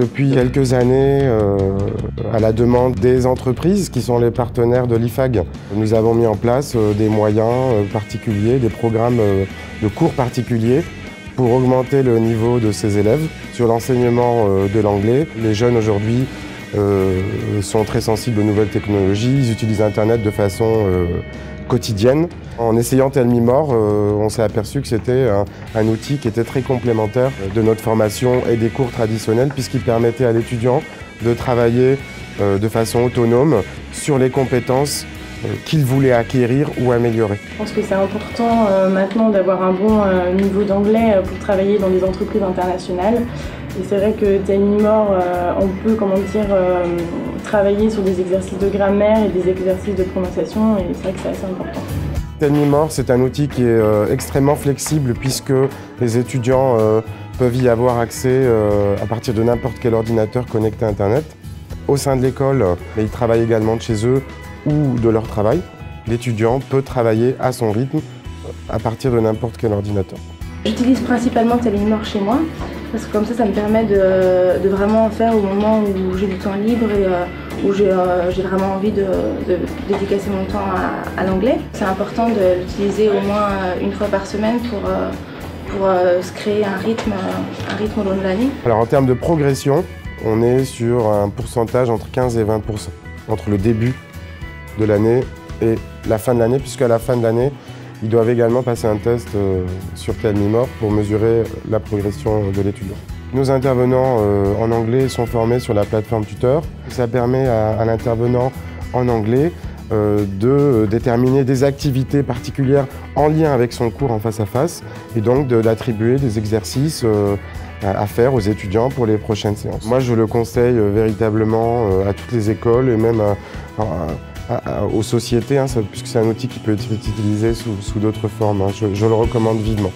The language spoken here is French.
Depuis quelques années, à la demande des entreprises qui sont les partenaires de l'IFAG, nous avons mis en place des moyens particuliers, des programmes de cours particuliers pour augmenter le niveau de ces élèves sur l'enseignement de l'anglais. Les jeunes aujourd'hui sont très sensibles aux nouvelles technologies, ils utilisent Internet de façon quotidienne. En essayant Tell-Me-More, on s'est aperçu que c'était un outil qui était très complémentaire de notre formation et des cours traditionnels puisqu'il permettait à l'étudiant de travailler de façon autonome sur les compétences qu'il voulait acquérir ou améliorer. Je pense que c'est important maintenant d'avoir un bon niveau d'anglais pour travailler dans des entreprises internationales. Et c'est vrai que Tell-Me-More, on peut travailler sur des exercices de grammaire et des exercices de prononciation, et c'est vrai que c'est assez important. Tell-Me-More, c'est un outil qui est extrêmement flexible puisque les étudiants peuvent y avoir accès à partir de n'importe quel ordinateur connecté à Internet. Au sein de l'école, mais ils travaillent également de chez eux ou de leur travail. L'étudiant peut travailler à son rythme à partir de n'importe quel ordinateur. J'utilise principalement Tell-Me-More chez moi parce que comme ça me permet de vraiment en faire au moment où j'ai du temps libre et où j'ai vraiment envie de dédicacer mon temps à l'anglais. C'est important de l'utiliser au moins une fois par semaine pour se créer un rythme au long de l'année. Alors en termes de progression, on est sur un pourcentage entre 15 et 20% entre le début de l'année et la fin de l'année, puisqu'à la fin de l'année, ils doivent également passer un test sur Tell-Me-More pour mesurer la progression de l'étudiant. Nos intervenants en anglais sont formés sur la plateforme Tuteur. Ça permet à l'intervenant en anglais de déterminer des activités particulières en lien avec son cours en face à face et donc d'attribuer des exercices à faire aux étudiants pour les prochaines séances. Moi, je le conseille véritablement à toutes les écoles et même aux sociétés, puisque c'est un outil qui peut être utilisé sous d'autres formes. Je le recommande vivement.